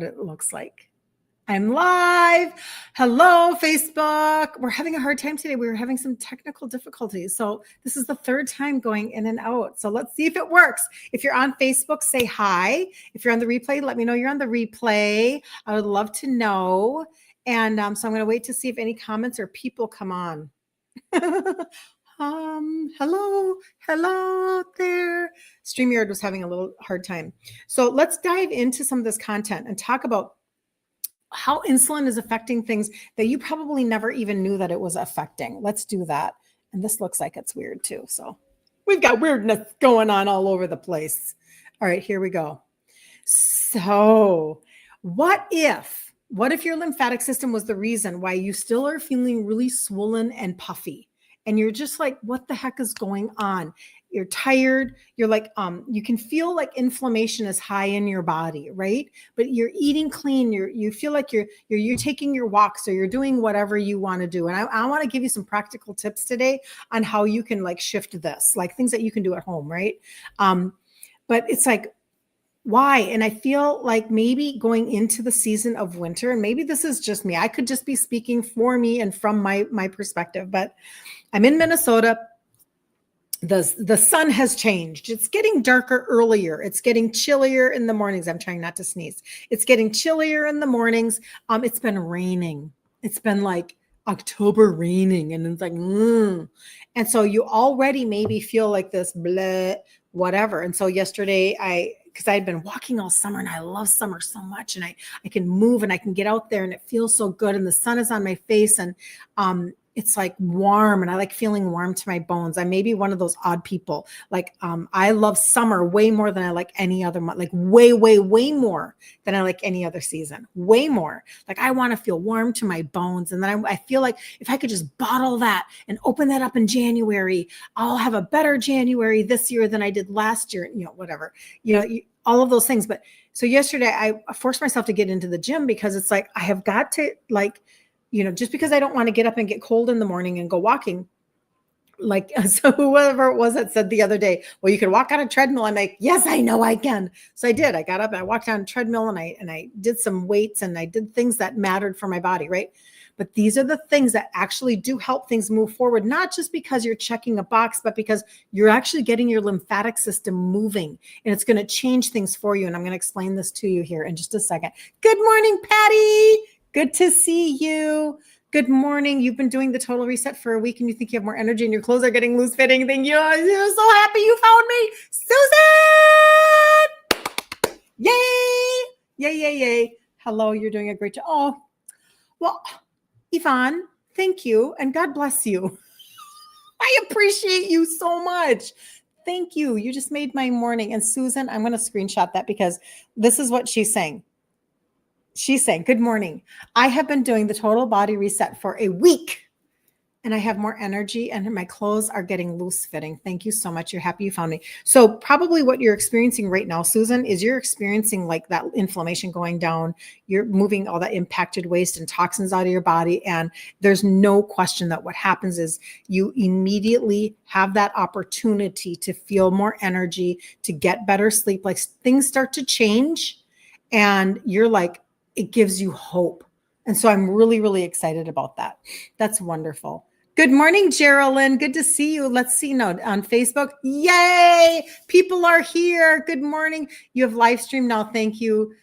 It looks like. I'm live. Hello, Facebook. We're having a hard time today. We were having some technical difficulties. So this is the third time going in and out. So let's see if it works. If you're on Facebook, say hi. If you're on the replay, let me know you're on the replay. I would love to know. And so I'm going to wait to see if any comments or people come on. Hello there. StreamYard was having a little hard time. So let's dive into some of this content and talk about how insulin is affecting things that you probably never even knew that it was affecting. Let's do that. And this looks like it's weird too. So we've got weirdness going on all over the place. All right, here we go. So what if your lymphatic system was the reason why you still are feeling really swollen and puffy? And you're just like, what the heck is going on? You're tired. You're like, you can feel like inflammation is high in your body, right? But you're eating clean. You feel like you're taking your walks, or you're doing whatever you want to do. And I want to give you some practical tips today on how you can like shift this, like things that you can do at home, right? But it's like, why? And I feel like maybe going into the season of winter, and maybe this is just me, I could just be speaking for me and from my perspective, but I'm in Minnesota. The sun has changed. It's getting darker earlier. It's getting chillier in the mornings. I'm trying not to sneeze. It's getting chillier in the mornings. It's been raining. It's been like October raining, and it's like, and so you already maybe feel like this bleh, whatever. And so yesterday because I'd been walking all summer, and I love summer so much, and I can move and I can get out there and it feels so good, and the sun is on my face, and it's like warm, and I like feeling warm to my bones. I may be one of those odd people. Like, I love summer way more than I like any other month, like way more than I like any other season, way more. Like, I want to feel warm to my bones. And then I feel like if I could just bottle that and open that up in January, I'll have a better January this year than I did last year, whatever, all of those things. But so yesterday I forced myself to get into the gym, because it's like, I have got to just because I don't want to get up and get cold in the morning and go walking, like, so whoever it was that said the other day, well, you can walk on a treadmill. I'm like, yes, I know I can. So I did. I got up and I walked on a treadmill, and I did some weights, and I did things that mattered for my body, right? But these are the things that actually do help things move forward, not just because you're checking a box, but because you're actually getting your lymphatic system moving, and it's going to change things for you. And I'm going to explain this to you here in just a second. Good morning, Patty. Good to see you. Good morning. You've been doing the total reset for a week, and you think you have more energy, and your clothes are getting loose fitting. Thank you. I'm so happy you found me. Susan! Yay. Hello. You're doing a great job. Oh, well, Yvonne, thank you. And God bless you. I appreciate you so much. Thank you. You just made my morning. And Susan, I'm going to screenshot that, because this is what she's saying. She's saying, good morning. I have been doing the total body reset for a week, and I have more energy, and my clothes are getting loose fitting. Thank you so much. You're happy you found me. So probably what you're experiencing right now, Susan, is you're experiencing like that inflammation going down. You're moving all that impacted waste and toxins out of your body. And there's no question that what happens is you immediately have that opportunity to feel more energy, to get better sleep. Like, things start to change, and you're like, it gives you hope. And so I'm really, really excited about that. That's wonderful. Good morning, Geraldine. Good to see you. Let's see now on Facebook. Yay! People are here. Good morning. You have live stream now. Thank you.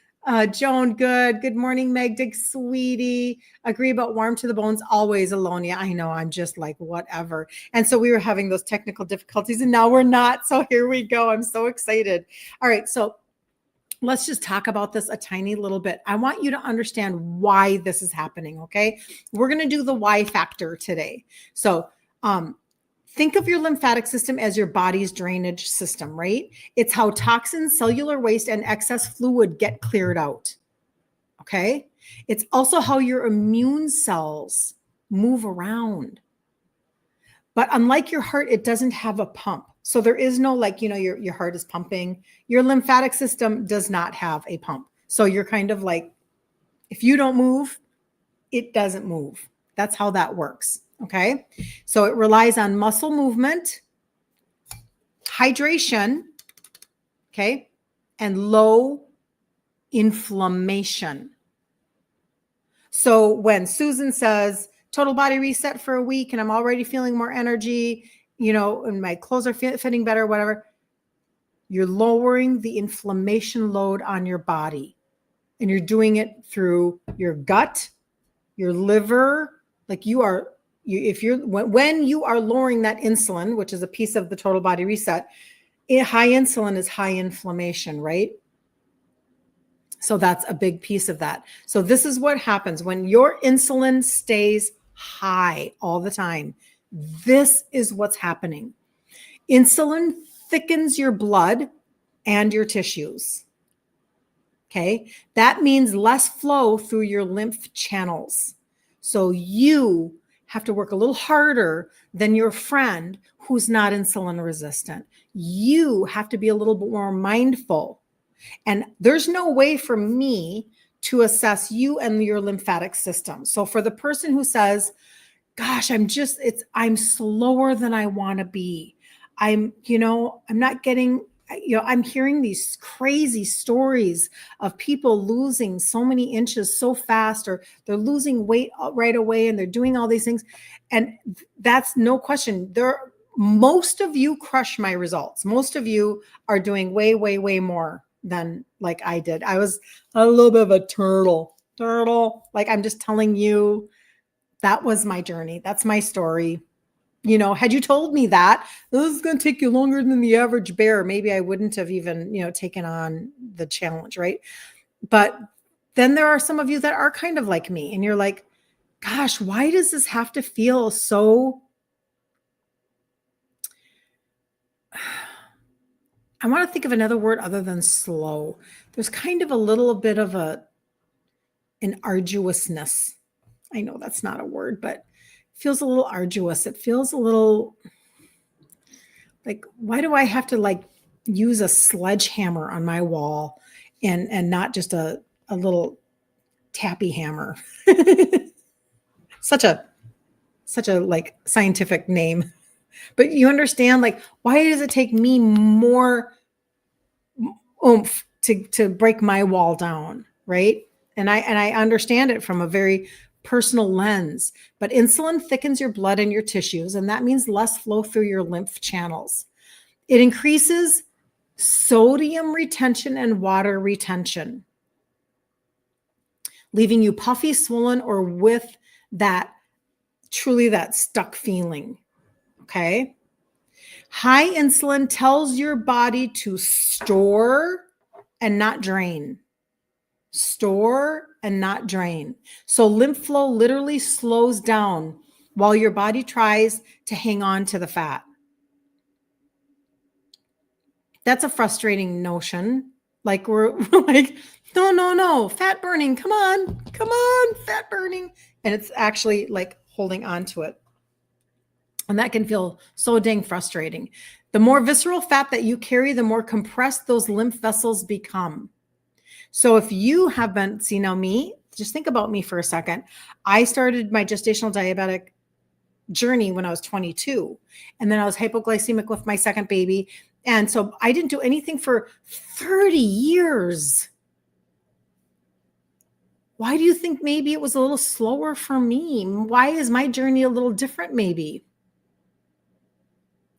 Joan, good. Good morning, Meg, Dick, sweetie. Agree about warm to the bones always, Alonia. I know, I'm just like, whatever. And so we were having those technical difficulties, and now we're not. So here we go. I'm so excited. All right. So let's just talk about this a tiny little bit. I want you to understand why this is happening, okay? We're going to do the why factor today. So think of your lymphatic system as your body's drainage system, right? It's how toxins, cellular waste, and excess fluid get cleared out, okay? It's also how your immune cells move around. But unlike your heart, it doesn't have a pump. So there is no your heart is pumping. Your lymphatic system does not have a pump. So you're kind of like, if you don't move, it doesn't move. That's how that works. Okay. So it relies on muscle movement, hydration, okay, and low inflammation. So when Susan says total body reset for a week and I'm already feeling more energy, and my clothes are fitting better, whatever, you're lowering the inflammation load on your body. And you're doing it through your gut, your liver, like when you are lowering that insulin, which is a piece of the total body reset, high insulin is high inflammation, right? So that's a big piece of that. So this is what happens when your insulin stays high all the time. This is what's happening. Insulin thickens your blood and your tissues. Okay. That means less flow through your lymph channels. So you have to work a little harder than your friend who's not insulin resistant. You have to be a little bit more mindful. And there's no way for me to assess you and your lymphatic system. So for the person who says, gosh, I'm slower than I want to be. I'm not getting, I'm hearing these crazy stories of people losing so many inches so fast, or they're losing weight right away and they're doing all these things. And that's no question. Most of you crush my results. Most of you are doing way, way, way more than like I did. I was a little bit of a turtle. Like I'm just telling you, that was my journey. That's my story. Had you told me that this is going to take you longer than the average bear, maybe I wouldn't have even, taken on the challenge, right? But then there are some of you that are kind of like me and you're like, gosh, why does this have to feel so, I want to think of another word other than slow. There's kind of a little bit of an arduousness. I know that's not a word, but it feels a little arduous. It feels a little like, why do I have to use a sledgehammer on my wall and not just a little tappy hammer? Such a scientific name. But you understand, why does it take me more oomph to break my wall down, right? And I understand it from a very personal lens. But insulin thickens your blood and your tissues, and that means less flow through your lymph channels. It increases sodium retention and water retention, leaving you puffy, swollen, or with that stuck feeling. Okay. High insulin tells your body to store and not drain. Store and not drain. So lymph flow literally slows down while your body tries to hang on to the fat. That's a frustrating notion. We're like, no, fat burning. Come on, fat burning. And it's actually holding on to it. And that can feel so dang frustrating. The more visceral fat that you carry, the more compressed those lymph vessels become. So if you have been, just think about me for a second. I started my gestational diabetic journey when I was 22. And then I was hypoglycemic with my second baby. And so I didn't do anything for 30 years. Why do you think maybe it was a little slower for me? Why is my journey a little different maybe?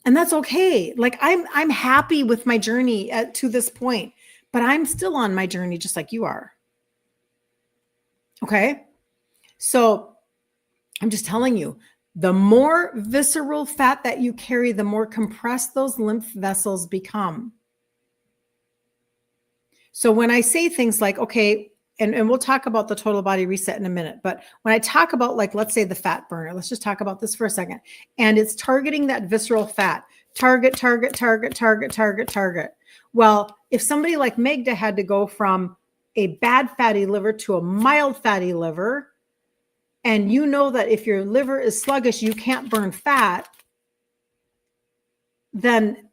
And that's okay. I'm happy with my journey to this point, but I'm still on my journey just like you are. Okay. So I'm just telling you, the more visceral fat that you carry, the more compressed those lymph vessels become. So when I say things like, okay, and we'll talk about the total body reset in a minute, but when I talk about let's say the fat burner, let's just talk about this for a second. And it's targeting that visceral fat. Target. Well, if somebody like Magda had to go from a bad fatty liver to a mild fatty liver, and you know that if your liver is sluggish, you can't burn fat, then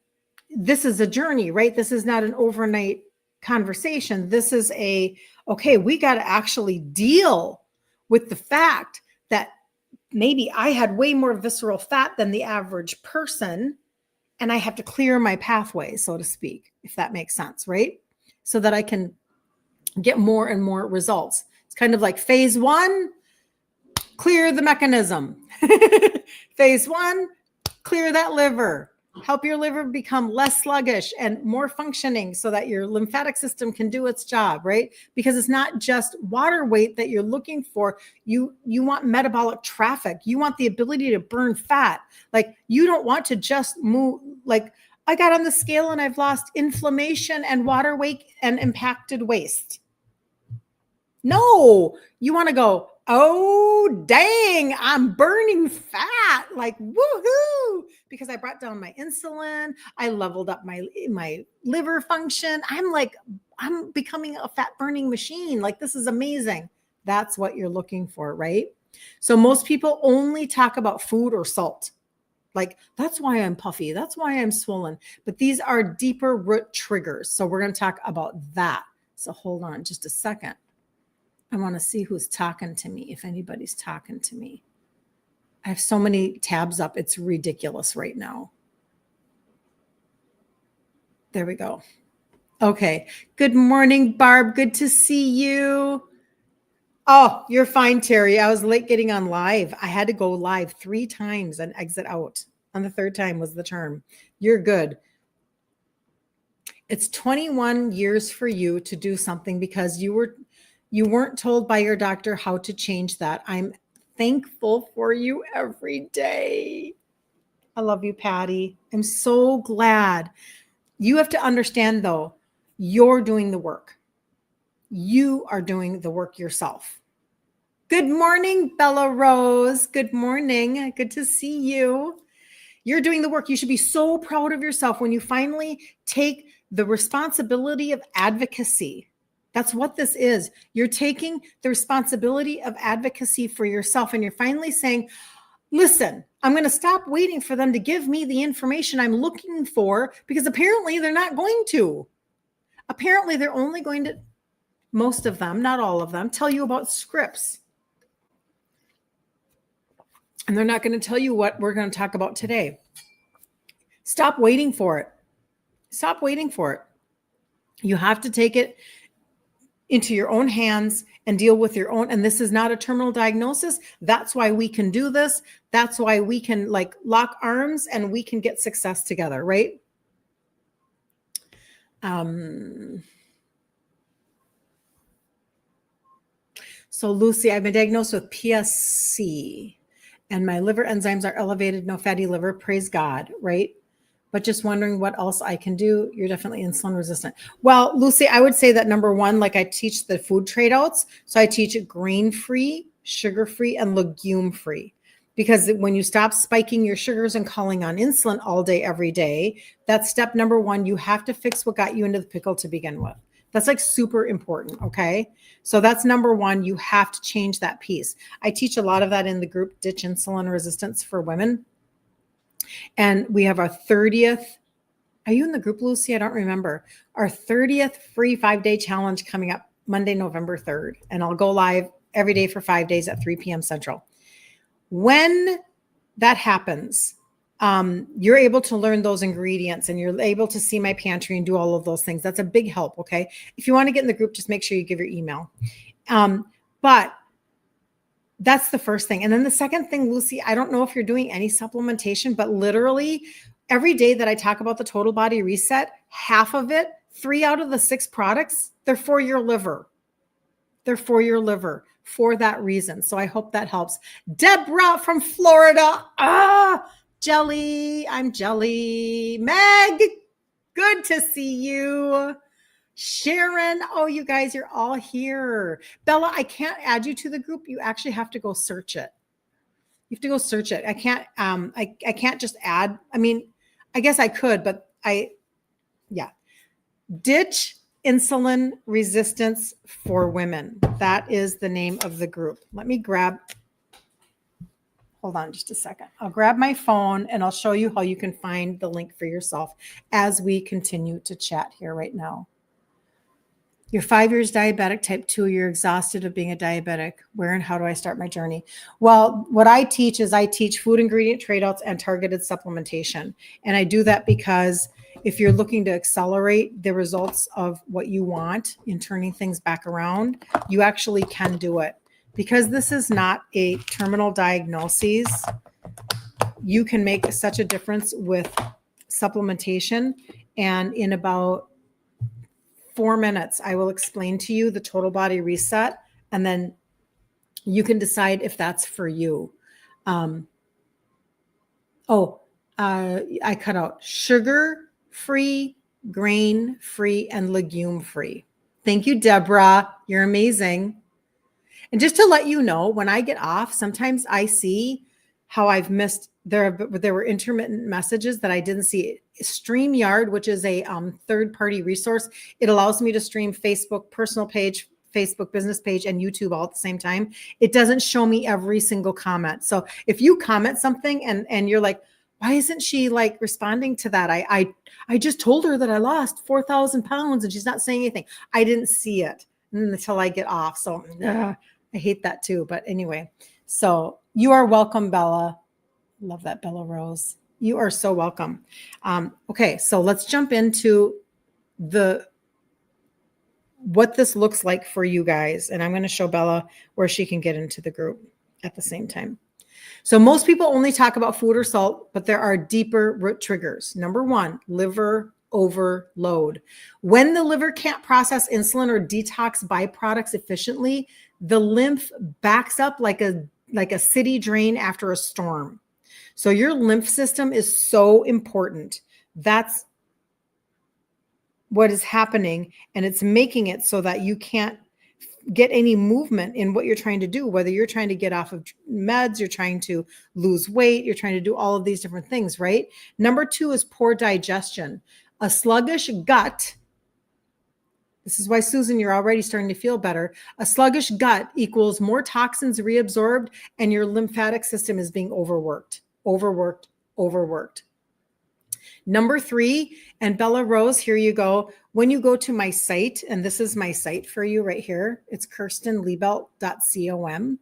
this is a journey, right? This is not an overnight conversation. This is okay, we got to actually deal with the fact that maybe I had way more visceral fat than the average person, and I have to clear my pathway, so to speak, if that makes sense, right? So that I can get more and more results. It's kind of like phase 1, clear the mechanism. Phase 1, clear that liver. Help your liver become less sluggish and more functioning so that your lymphatic system can do its job, right? Because it's not just water weight that you're looking for. You want metabolic traffic. You want the ability to burn fat. Like, you don't want to just move. Like, I got on the scale and I've lost inflammation and water weight and impacted waist. No, you want to go, oh, dang, I'm burning fat. Like, woohoo, because I brought down my insulin. I leveled up my liver function. I'm becoming a fat burning machine. Like, this is amazing. That's what you're looking for, right? So most people only talk about food or salt. Like, that's why I'm puffy. That's why I'm swollen. But these are deeper root triggers. So we're going to talk about that. So hold on just a second. I want to see who's talking to me, if anybody's talking to me. I have so many tabs up. It's ridiculous right now. There we go. Okay. Good morning, Barb. Good to see you. Oh, you're fine, Terry. I was late getting on live. I had to go live 3 times and exit out. On the 3rd time was the charm. You're good. It's 21 years for you to do something because you weren't told by your doctor how to change that. I'm thankful for you every day. I love you, Patty. I'm so glad. You have to understand, though, you're doing the work. You are doing the work yourself. Good morning, Bella Rose. Good morning. Good to see you. You're doing the work. You should be so proud of yourself when you finally take the responsibility of advocacy. That's what this is. You're taking the responsibility of advocacy for yourself, and you're finally saying, listen, I'm going to stop waiting for them to give me the information I'm looking for, because apparently they're not going to. Apparently they're only going to, most of them, not all of them, tell you about scripts. And they're not going to tell you what we're going to talk about today. Stop waiting for it. Stop waiting for it. You have to take it into your own hands and deal with your own. And this is not a terminal diagnosis. That's why we can do this. That's why we can lock arms and we can get success together, right? So Lucy, I've been diagnosed with PSC and my liver enzymes are elevated, no fatty liver, praise God, right? But just wondering what else I can do. You're definitely insulin resistant. Well, Lucy, I would say that number one, I teach the food trade outs. So I teach it grain-free, sugar-free, and legume-free. Because when you stop spiking your sugars and calling on insulin all day, every day, that's step number one. You have to fix what got you into the pickle to begin with. That's super important, okay? So that's number one. You have to change that piece. I teach a lot of that in the group, Ditch Insulin Resistance for Women. And we have our 30th. Are you in the group, Lucy? I don't remember. Our 30th free 5-day challenge coming up Monday, November 3rd. And I'll go live every day for 5 days at 3 p.m. Central. When that happens, you're able to learn those ingredients and you're able to see my pantry and do all of those things. That's a big help, okay? If you want to get in the group, just make sure you give your email. But that's the first thing. And then the second thing, Lucy, I don't know if you're doing any supplementation, but literally every day that I talk about the total body reset, half of it, 3 out of the 6 products, they're for your liver. They're for your liver for that reason. So I hope that helps. Deborah from Florida. Jelly. I'm Jelly. Meg, good to see you. Sharon, oh, you guys, you're all here. Bella, I can't add you to the group. You actually have to go search it. You have to go search it. I can't, I can't just add. I mean, I guess I could, but yeah. Ditch Insulin Resistance for Women. That is the name of the group. Let me hold on just a second. I'll grab my phone and I'll show you how you can find the link for yourself as we continue to chat here right now. You're 5 years diabetic, type 2. You're exhausted of being a diabetic. Where and how do I start my journey? Well, what I teach is I teach food ingredient trade outs and targeted supplementation. And I do that because if you're looking to accelerate the results of what you want in turning things back around, you actually can do it. Because this is not a terminal diagnosis, you can make such a difference with supplementation. And in about 4 minutes, I will explain to you the total body reset, and then you can decide if that's for you. I cut out sugar-free, grain-free, and legume-free. Thank you, Deborah. You're amazing. And just to let you know, when I get off, sometimes I see how I've missed, there were intermittent messages that I didn't see. StreamYard, which is a third-party resource, it allows me to stream Facebook personal page, Facebook business page, and YouTube all at the same time. It doesn't show me every single comment. So if you comment something and you're like, why isn't she like responding to that? I just told her that I lost 4,000 pounds and she's not saying anything. I didn't see it until I get off. So I hate that too. But anyway, so you are welcome, Bella. Love that, Bella Rose. You are so welcome. Okay, so let's jump into what this looks like for you guys. And I'm going to show Bella where she can get into the group at the same time. So most people only talk about food or salt, but there are deeper root triggers. Number one, liver overload. When the liver can't process insulin or detox byproducts efficiently, the lymph backs up like a city drain after a storm. So your lymph system is so important. That's what is happening, and it's making it so that you can't get any movement in what you're trying to do, whether you're trying to get off of meds, you're trying to lose weight, you're trying to do all of these different things, right? Number two is poor digestion. A sluggish gut, this is why, Susan, you're already starting to feel better. A sluggish gut equals more toxins reabsorbed, and your lymphatic system is being overworked. Number three, and Bella Rose, here you go. When you go to my site, and this is my site for you right here, it's kirstenliebelt.com.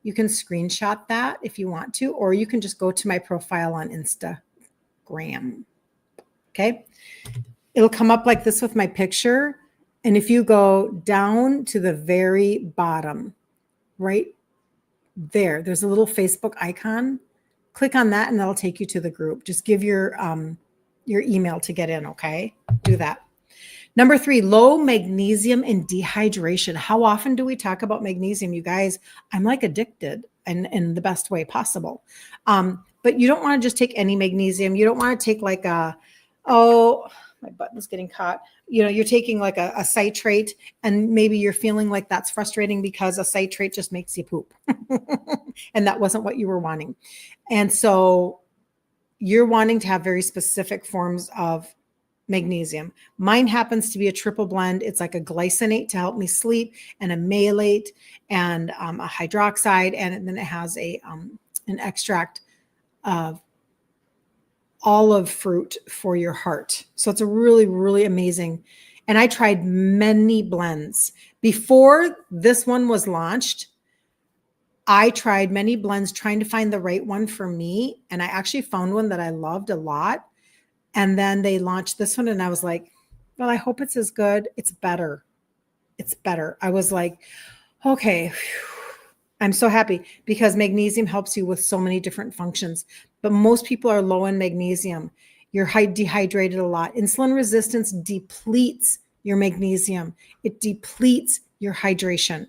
You can screenshot that if you want to, or you can just go to my profile on Instagram. Okay. It'll come up like this with my picture. And if you go down to the very bottom, right there, there's a little Facebook icon. Click on that and that'll take you to the group. Just give your email to get in, okay? Do that. Number three, low magnesium and dehydration. How often do we talk about magnesium, you guys? I'm like addicted in the best way possible. But you don't want to just take any magnesium. You don't want to take like my button's getting caught. You know, you're taking like a citrate, and maybe you're feeling like that's frustrating because a citrate just makes you poop. And that wasn't what you were wanting. And so you're wanting to have very specific forms of magnesium. Mine happens to be a triple blend. It's like a glycinate to help me sleep, and a malate, and a hydroxide, and then it has an extract of olive fruit for your heart. So it's a really, really amazing. And I tried many blends. Before this one was launched, I tried many blends trying to find the right one for me. And I actually found one that I loved a lot. And then they launched this one and I was like, well, I hope it's as good. It's better. It's better. I was like, okay, I'm so happy because magnesium helps you with so many different functions. But most people are low in magnesium. You're dehydrated a lot. Insulin resistance depletes your magnesium. It depletes your hydration.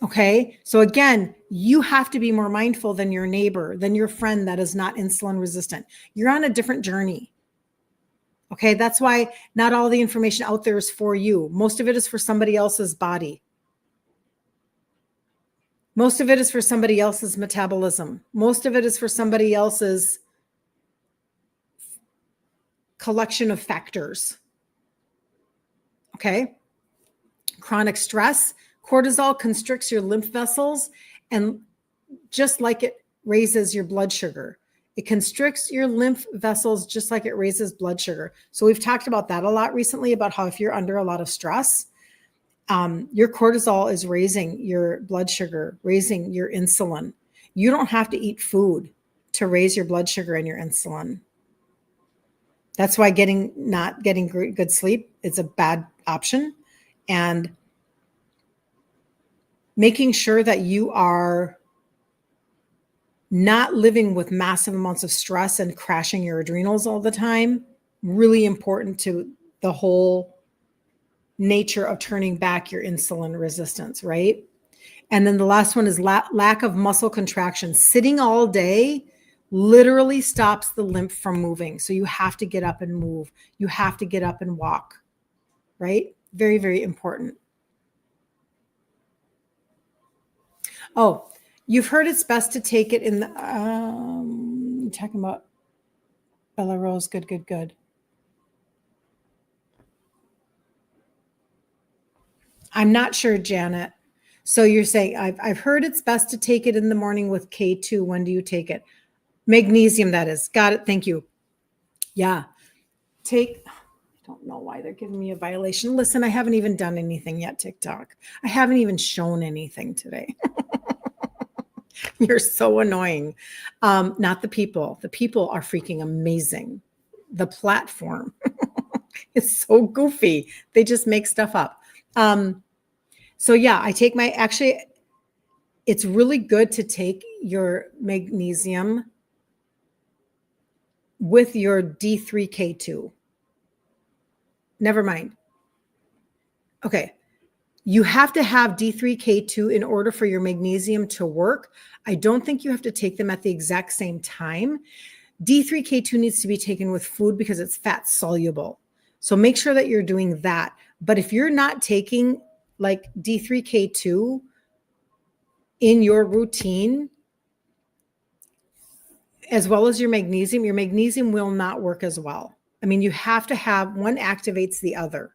Okay. So again, you have to be more mindful than your neighbor, than your friend that is not insulin resistant. You're on a different journey. Okay. That's why not all the information out there is for you. Most of it is for somebody else's body. Most of it is for somebody else's metabolism. Most of it is for somebody else's collection of factors. Okay. Chronic stress. Cortisol constricts your lymph vessels, and just like it raises your blood sugar, it constricts your lymph vessels just like it raises blood sugar. So we've talked about that a lot recently, about how if you're under a lot of stress, your cortisol is raising your blood sugar, raising your insulin. You don't have to eat food to raise your blood sugar and your insulin. That's why not getting good sleep is a bad option. And making sure that you are not living with massive amounts of stress and crashing your adrenals all the time, really important to the whole nature of turning back your insulin resistance, right? And then the last one is lack of muscle contraction. Sitting all day literally stops the lymph from moving. So you have to get up and move. You have to get up and walk, right? Very, very important. Oh, you've heard it's best to take it in the, talking about Bella Rose. Good, good, good. I'm not sure, Janet. So you're saying, I've heard it's best to take it in the morning with K2. When do you take it? Magnesium, that is. Got it. Thank you. Yeah. I don't know why they're giving me a violation. Listen, I haven't even done anything yet, TikTok. I haven't even shown anything today. You're so annoying. Not the people. The people are freaking amazing. The platform is so goofy. They just make stuff up. So yeah, it's really good to take your magnesium with your D3K2. Never mind. Okay. You have to have D3K2 in order for your magnesium to work. I don't think you have to take them at the exact same time. D3K2 needs to be taken with food because it's fat soluble. So make sure that you're doing that. But if you're not taking like D3K2 in your routine, as well as your magnesium will not work as well. I mean, you have to have one activates the other.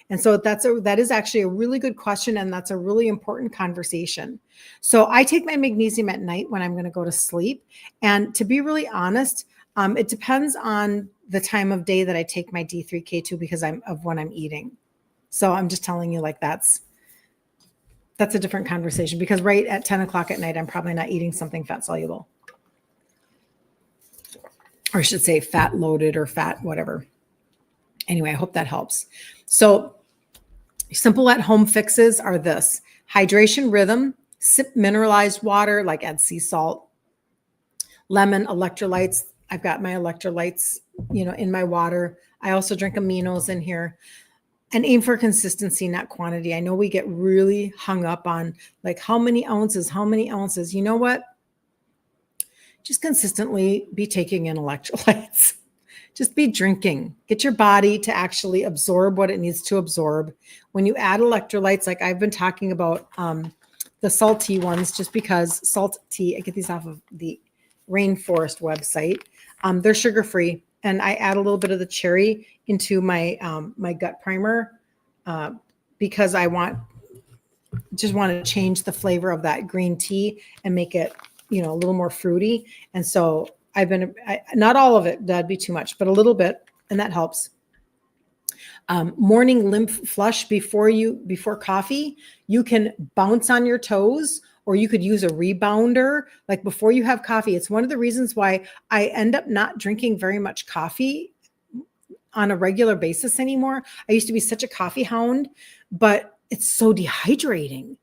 And so that is actually a really good question. And that's a really important conversation. So I take my magnesium at night when I'm going to go to sleep. And to be really honest, it depends on the time of day that I take my D3K2 because of when I'm eating. So I'm just telling you, like, that's a different conversation because right at 10 o'clock at night, I'm probably not eating something fat soluble. Or I should say fat loaded or fat, whatever. Anyway, I hope that helps. So simple at home fixes are this: hydration rhythm, sip mineralized water, like add sea salt, lemon, electrolytes. I've got my electrolytes, in my water. I also drink aminos in here. And aim for consistency, not quantity. I know we get really hung up on like how many ounces. You know what? Just consistently be taking in electrolytes. Just be drinking. Get your body to actually absorb what it needs to absorb. When you add electrolytes, like I've been talking about the salt tea ones, just because salt tea, I get these off of the Rainforest website. They're sugar-free. And I add a little bit of the cherry into my my gut primer because I just want to change the flavor of that green tea and make it, a little more fruity. And so not all of it, that'd be too much, but a little bit, and that helps. Morning lymph flush before coffee. You can bounce on your toes, or you could use a rebounder, like before you have coffee. It's one of the reasons why I end up not drinking very much coffee on a regular basis anymore. I used to be such a coffee hound, but it's so dehydrating.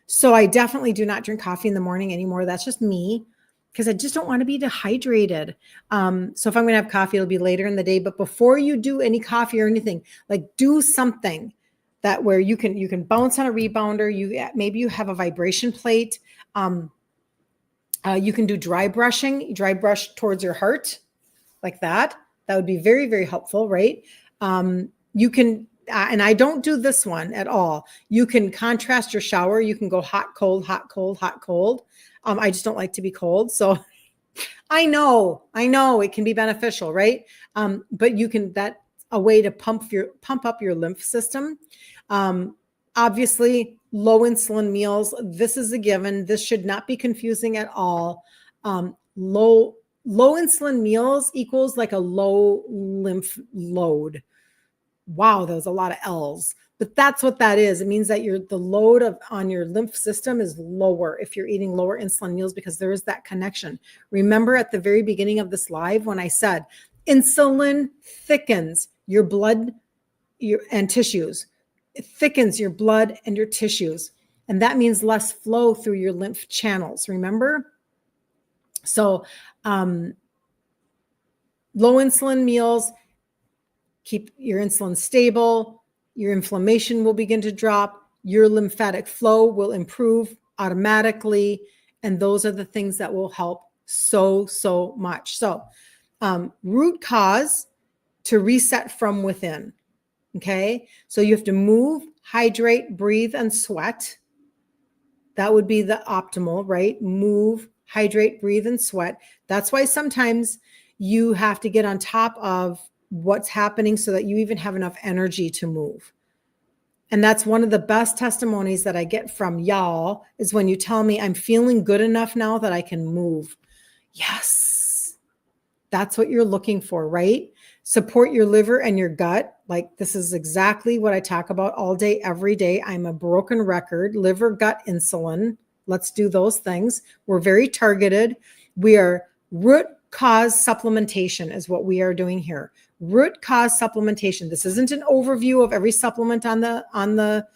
So I definitely do not drink coffee in the morning anymore. That's just me, because I just don't want to be dehydrated. So if I'm going to have coffee, it'll be later in the day. But before you do any coffee or anything, like do something that where you can bounce on a rebounder. Maybe you have a vibration plate. You can do dry brush towards your heart like that. That would be very, very helpful, right? You can, and I don't do this one at all. You can contrast your shower. You can go hot, cold, hot, cold, hot, cold. I just don't like to be cold. So I know it can be beneficial, right? But that's a way to pump up your lymph system. Obviously, low insulin meals. This is a given. This should not be confusing at all. Low insulin meals equals like a low lymph load. Wow, that was a lot of L's, but that's what that is. It means that the load on your lymph system is lower if you're eating lower insulin meals, because there is that connection. Remember at the very beginning of this live when I said Insulin thickens your blood and tissues. It thickens your blood and your tissues. And that means less flow through your lymph channels, remember? So low insulin meals keep your insulin stable, your inflammation will begin to drop, your lymphatic flow will improve automatically, and those are the things that will help so much. So root cause to reset from within. Okay, so you have to move, hydrate, breathe, and sweat. That would be the optimal, right? Move, hydrate, breathe, and sweat. That's why sometimes you have to get on top of what's happening so that you even have enough energy to move. And that's one of the best testimonies that I get from y'all is when you tell me I'm feeling good enough now that I can move. Yes, that's what you're looking for, right? Support your liver and your gut. Like this is exactly what I talk about all day, every day. I'm a broken record, liver, gut, insulin. Let's do those things. We're very targeted. We are root cause supplementation is what we are doing here. Root cause supplementation. This isn't an overview of every supplement on the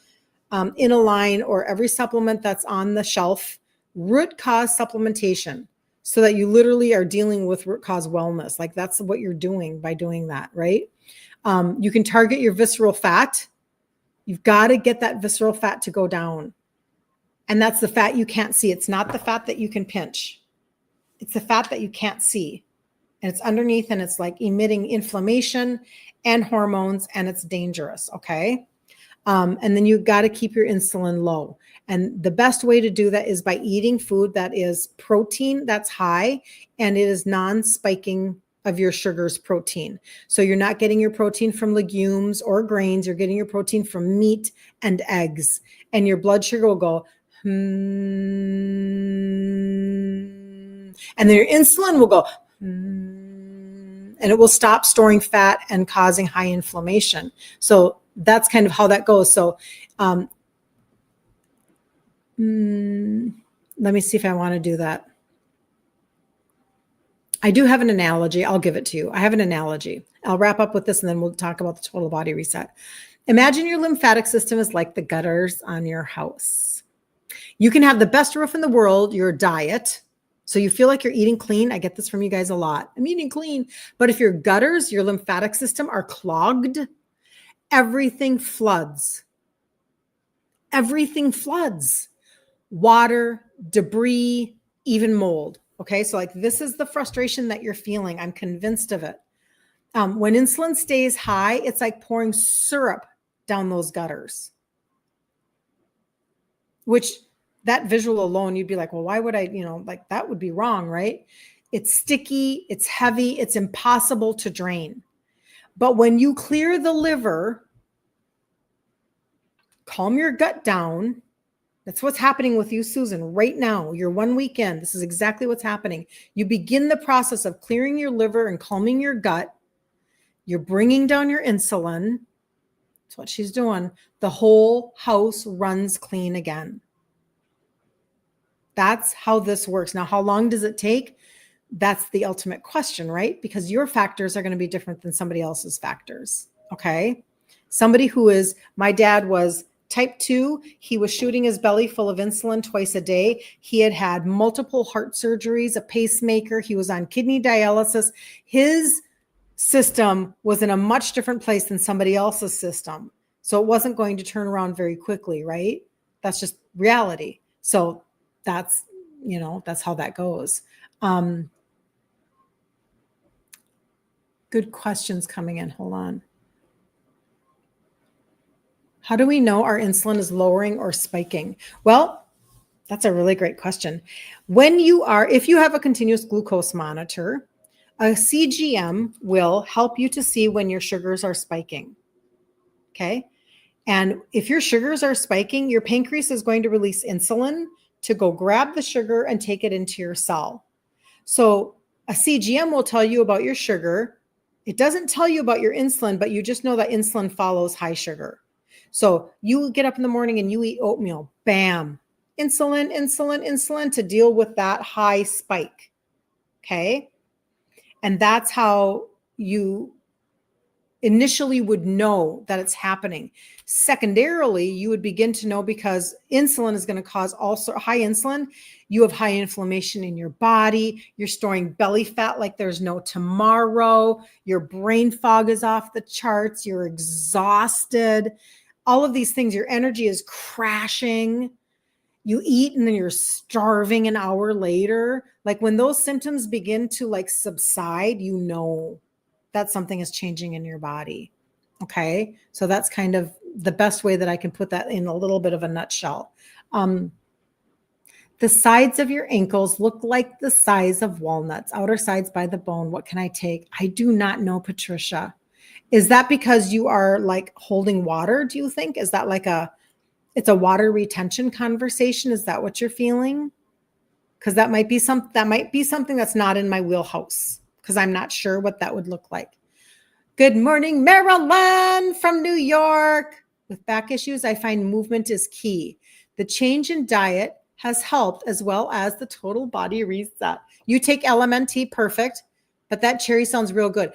in a line or every supplement that's on the shelf. Root cause supplementation. So that you literally are dealing with root cause wellness. Like that's what you're doing by doing that, right? You can target your visceral fat. You've got to get that visceral fat to go down. And that's the fat you can't see. It's not the fat that you can pinch. It's the fat that you can't see. And it's underneath and it's like emitting inflammation and hormones and it's dangerous, okay? And then you've got to keep your insulin low. And the best way to do that is by eating food that is protein that's high and it is non-spiking of your sugars protein. So you're not getting your protein from legumes or grains. You're getting your protein from meat and eggs. And your blood sugar will go, and then your insulin will go, and it will stop storing fat and causing high inflammation. So that's kind of how that goes. So let me see if I want to do that. I do have an analogy. I'll give it to you. I have an analogy. I'll wrap up with this and then we'll talk about the total body reset. Imagine your lymphatic system is like the gutters on your house. You can have the best roof in the world, your diet. So you feel like you're eating clean. I get this from you guys a lot. I'm eating clean. But if your gutters, your lymphatic system are clogged, everything floods. Everything floods. Water, debris, even mold. Okay, so like this is the frustration that you're feeling. I'm convinced of it. When insulin stays high, it's like pouring syrup down those gutters. Which that visual alone, you'd be like, well, why would I, like that would be wrong, right? It's sticky, it's heavy, it's impossible to drain. But when you clear the liver, calm your gut down. That's what's happening with you, Susan, right now. You're 1 week in. This is exactly what's happening. You begin the process of clearing your liver and calming your gut. You're bringing down your insulin. That's what she's doing. The whole house runs clean again. That's how this works. Now, how long does it take? That's the ultimate question, right? Because your factors are going to be different than somebody else's factors. Okay. Somebody my dad was type 2. He was shooting his belly full of insulin twice a day. He had multiple heart surgeries, a pacemaker. He was on kidney dialysis. His system was in a much different place than somebody else's system. So it wasn't going to turn around very quickly, right? That's just reality. So that's how that goes. Good questions coming in. Hold on. How do we know our insulin is lowering or spiking? Well, that's a really great question. If you have a continuous glucose monitor, a CGM will help you to see when your sugars are spiking. Okay. And if your sugars are spiking, your pancreas is going to release insulin to go grab the sugar and take it into your cell. So a CGM will tell you about your sugar. It doesn't tell you about your insulin, but you just know that insulin follows high sugar. So you get up in the morning and you eat oatmeal, bam, insulin to deal with that high spike. Okay. And that's how you initially would know that it's happening. Secondarily, you would begin to know because insulin is going to cause also high insulin. You have high inflammation in your body. You're storing belly fat like there's no tomorrow. Your brain fog is off the charts. You're exhausted. All of these things, your energy is crashing. You eat and then you're starving an hour later. Like when those symptoms begin to like subside, you know that something is changing in your body. Okay. So that's kind of the best way that I can put that in a little bit of a nutshell. The sides of your ankles look like the size of walnuts, outer sides by the bone. What can I take? I do not know, Patricia. Is that because you are like holding water? Do you think? Is that like it's a water retention conversation? Is that what you're feeling? Because that might be something that's not in my wheelhouse, because I'm not sure what that would look like. Good morning, Marilyn from New York. With back issues, I find movement is key. The change in diet has helped, as well as the total body reset. You take LMNT, perfect, but that cherry sounds real good.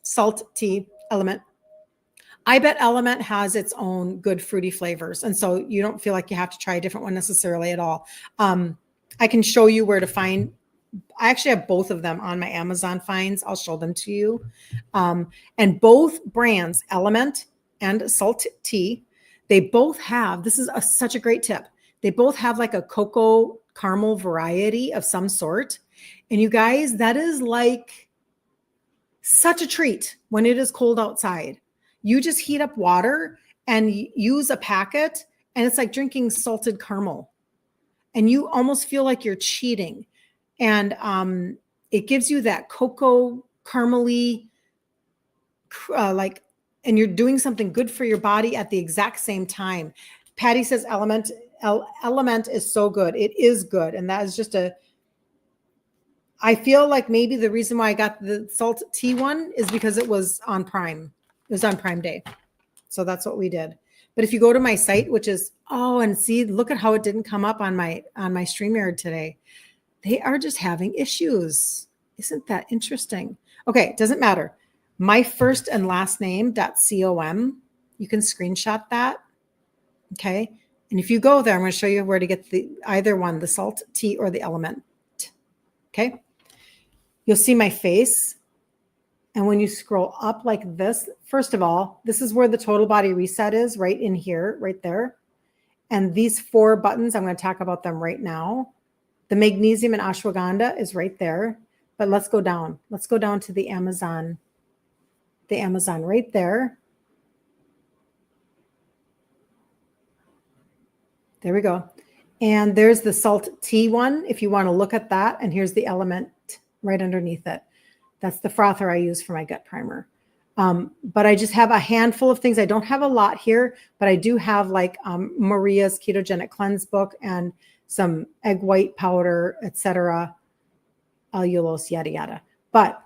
Salt tea, element. I bet Element has its own good fruity flavors. And so you don't feel like you have to try a different one necessarily at all. I can show you where to find. I actually have both of them on my Amazon finds. I'll show them to you. And both brands, Element and Salt Tea, they both have, this is such a great tip. They both have like a cocoa caramel variety of some sort. And you guys, that is like such a treat when it is cold outside. You just heat up water and use a packet, and it's like drinking salted caramel. And you almost feel like you're cheating. And it gives you that cocoa caramely, and you're doing something good for your body at the exact same time. Patty says Element is so good. It is good. And that is just I feel like maybe the reason why I got the Salt Tea one is because it was on Prime. It was on Prime Day. So that's what we did. But if you go to my site, which is, and see, look at how it didn't come up on my StreamYard today. They are just having issues. Isn't that interesting? Okay, it doesn't matter. My first and last name.com. You can screenshot that. Okay. And if you go there, I'm going to show you where to get either one, the Salt Tea or the Element. Okay. You'll see my face. And when you scroll up like this, first of all, this is where the total body reset is, right in here, right there. And these 4 buttons, I'm going to talk about them right now. The magnesium and ashwagandha is right there. But let's go down. Let's go down to the Amazon. The Amazon right there. There we go. And there's the Salt Tea one, if you want to look at that. And here's the Element right underneath it. That's the frother I use for my gut primer. But I just have a handful of things. I don't have a lot here, but I do have like Maria's Ketogenic Cleanse book and some egg white powder, etc., allulose, yada, yada. But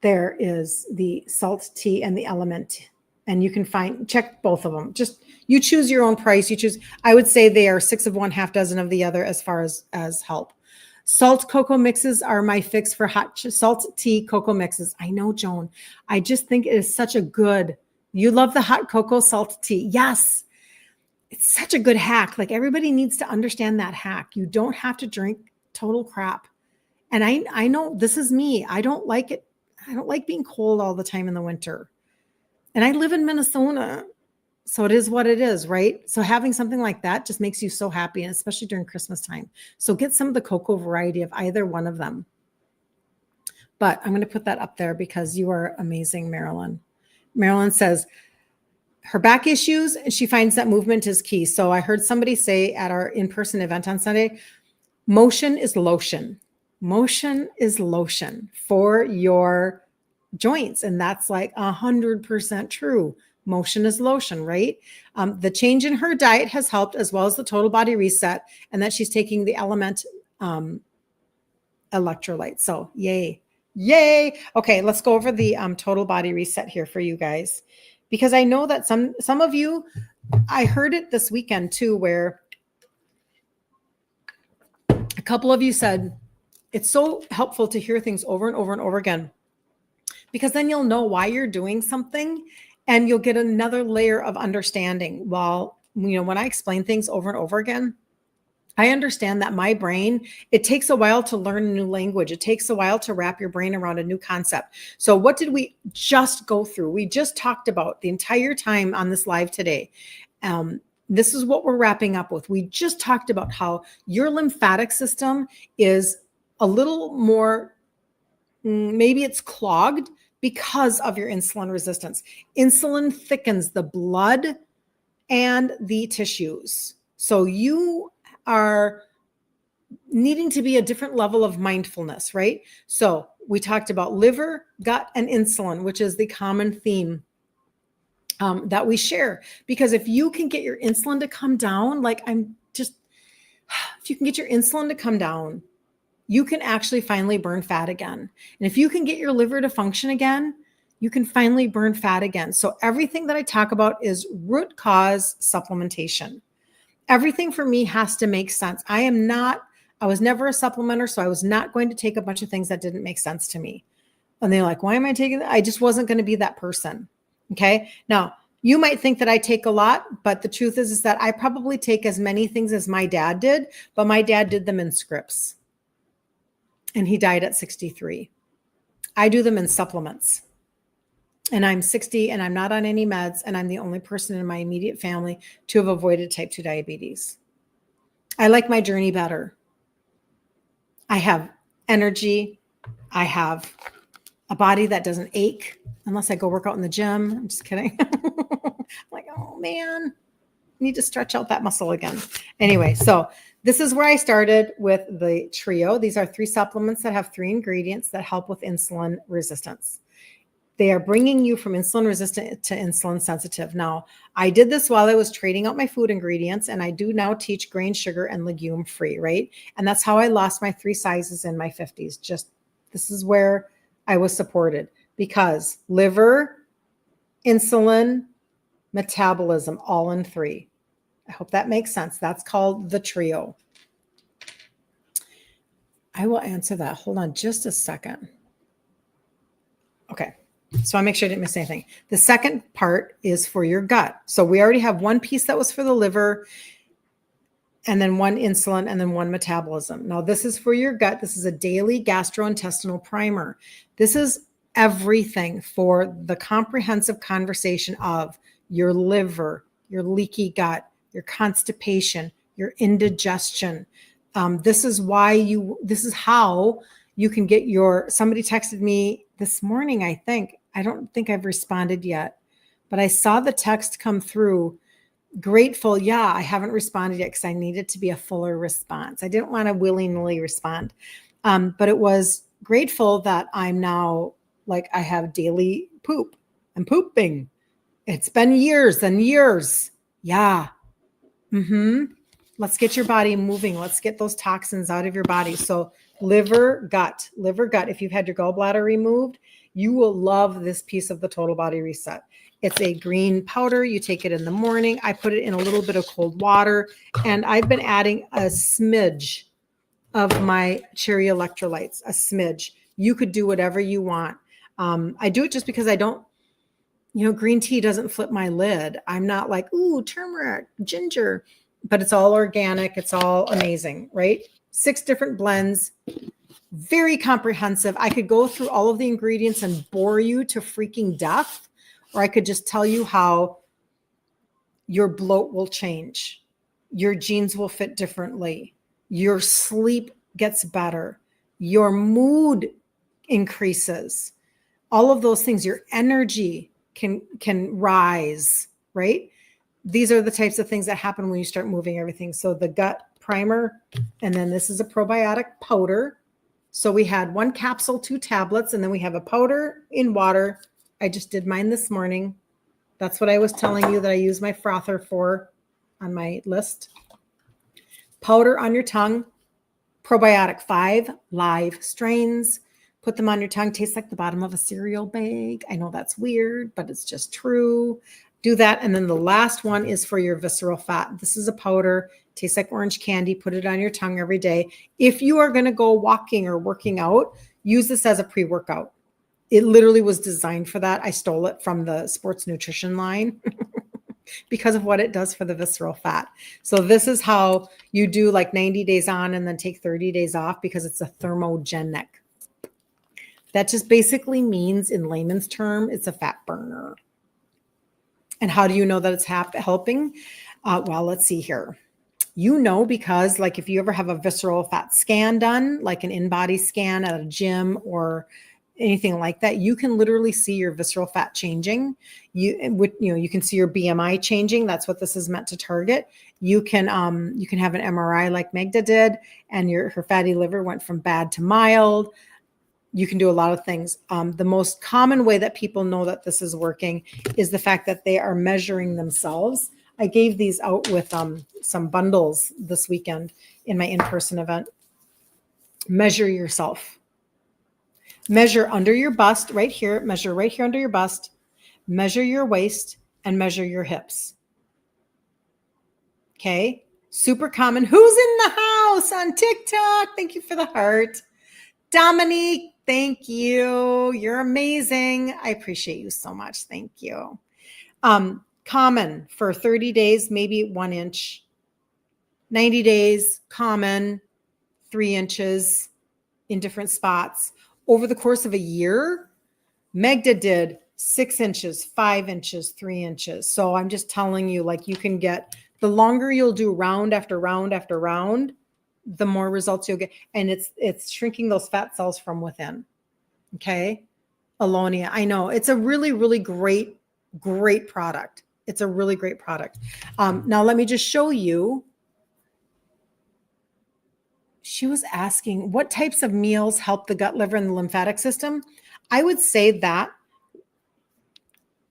there is the Salt Tea and the Element. And you can check both of them. Just you choose your own price. I would say they are 6 of one, half dozen of the other as far as help. Salt cocoa mixes are my fix for salt tea cocoa mixes. I know, Joan. I just think it is such a good, you love the hot cocoa salt tea. Yes. It's such a good hack. Like everybody needs to understand that hack. You don't have to drink total crap. And I know this is me. I don't like it. I don't like being cold all the time in the winter. And I live in Minnesota. So it is what it is, right? So having something like that just makes you so happy, and especially during Christmas time. So get some of the cocoa variety of either one of them. But I'm going to put that up there because you are amazing, Marilyn. Marilyn says her back issues, she finds that movement is key. So I heard somebody say at our in-person event on Sunday, motion is lotion. Motion is lotion for your joints. And that's like 100% true. Motion is lotion, right? The change in her diet has helped, as well as the total body reset, and that she's taking the Element electrolyte. So yay. Okay, let's go over the total body reset here for you guys, because I know that some of you, I heard it this weekend too, where a couple of you said, it's so helpful to hear things over and over and over again, because then you'll know why you're doing something and you'll get another layer of understanding. While, when I explain things over and over again, I understand that my brain, it takes a while to learn a new language. It takes a while to wrap your brain around a new concept. So what did we just go through? We just talked about the entire time on this live today. This is what we're wrapping up with. We just talked about how your lymphatic system is a little more, maybe it's clogged because of your insulin resistance. Insulin thickens the blood and the tissues. So you are needing to be a different level of mindfulness, right? So we talked about liver, gut, and insulin, which is the common theme that we share. Because if you can get your insulin to come down, if you can get your insulin to come down, you can actually finally burn fat again. And if you can get your liver to function again, you can finally burn fat again. So everything that I talk about is root cause supplementation. Everything for me has to make sense. I was never a supplementer, so I was not going to take a bunch of things that didn't make sense to me. And they're like, why am I taking that? I just wasn't going to be that person. Okay. Now, you might think that I take a lot, but the truth is that I probably take as many things as my dad did, but my dad did them in scripts. And he died at 63. I do them in supplements. And I'm 60 and I'm not on any meds. And I'm the only person in my immediate family to have avoided type 2 diabetes. I like my journey better. I have energy. I have a body that doesn't ache unless I go work out in the gym. I'm just kidding. I'm like, oh man, I need to stretch out that muscle again. Anyway, so this is where I started with the trio. These are 3 supplements that have 3 ingredients that help with insulin resistance. They are bringing you from insulin resistant to insulin sensitive. Now, I did this while I was trading out my food ingredients, and I do now teach grain, sugar, and legume free, right? And that's how I lost my 3 sizes in my 50s. This is where I was supported, because liver, insulin, metabolism, all in 3. I hope that makes sense. That's called the trio. I will answer that. Hold on just a second. Okay. So I make sure I didn't miss anything. The second part is for your gut. So we already have 1 piece that was for the liver, and then 1 insulin, and then 1 metabolism. Now this is for your gut. This is a daily gastrointestinal primer. This is everything for the comprehensive conversation of your liver, your leaky gut, your constipation, your indigestion. This is how you can get somebody texted me this morning, I think. I don't think I've responded yet, but I saw the text come through. Grateful. Yeah, I haven't responded yet because I needed to be a fuller response. I didn't want to willingly respond. But it was grateful that I'm now, I have daily poop. I'm pooping. It's been years and years. Yeah. Let's get your body moving. Let's get those toxins out of your body. So liver, gut. If you've had your gallbladder removed, you will love this piece of the Total Body Reset. It's a green powder. You take it in the morning. I put it in a little bit of cold water, and I've been adding a smidge of my cherry electrolytes, a smidge. You could do whatever you want. I do it just because I don't, green tea doesn't flip my lid. I'm not like, ooh, turmeric, ginger, but it's all organic. It's all amazing, right? 6 different blends, very comprehensive. I could go through all of the ingredients and bore you to freaking death, or I could just tell you how your bloat will change. Your jeans will fit differently. Your sleep gets better. Your mood increases. All of those things, your energy can rise, right? These are the types of things that happen when you start moving everything. So the gut primer, and then this is a probiotic powder. So we had 1 capsule, 2 tablets, and then we have a powder in water. I just did mine this morning. That's what I was telling you that I use my frother for on my list. Powder on your tongue, probiotic 5 live strains. Put them on your tongue. Tastes like the bottom of a cereal bag. I know that's weird, but it's just true. Do that. And then the last one is for your visceral fat. This is a powder. Tastes like orange candy. Put it on your tongue every day. If you are going to go walking or working out, use this as a pre-workout. It literally was designed for that. I stole it from the sports nutrition line because of what it does for the visceral fat. So this is how you do like 90 days on and then take 30 days off, because it's a thermogenic. That just basically means, in layman's term, it's a fat burner. And how do you know that it's helping? Well, let's see here. You know, because like if you ever have a visceral fat scan done, like an in-body scan at a gym or anything like that, you can literally see your visceral fat changing. You can see your BMI changing. That's what this is meant to target. You can have an MRI like Magda did, and her fatty liver went from bad to mild. You can do a lot of things. The most common way that people know that this is working is the fact that they are measuring themselves. I gave these out with some bundles this weekend in my in-person event. Measure yourself. Measure under your bust right here. Measure right here under your bust. Measure your waist and measure your hips. Okay. Super common. Who's in the house on TikTok? Thank you for the heart. Dominique, thank you. You're amazing. I appreciate you so much. Thank you. Common for 30 days, maybe 1 inch. 90 days, common, 3 inches in different spots. Over the course of a year, Magda did 6 inches, 5 inches, 3 inches. So I'm just telling you, like, you can get, the longer you'll do round after round after round, the more results you'll get. And it's shrinking those fat cells from within. Okay. Alonia. I know it's a really, really great product. It's a really great product. Now let me just show you. She was asking what types of meals help the gut, liver, and the lymphatic system. I would say that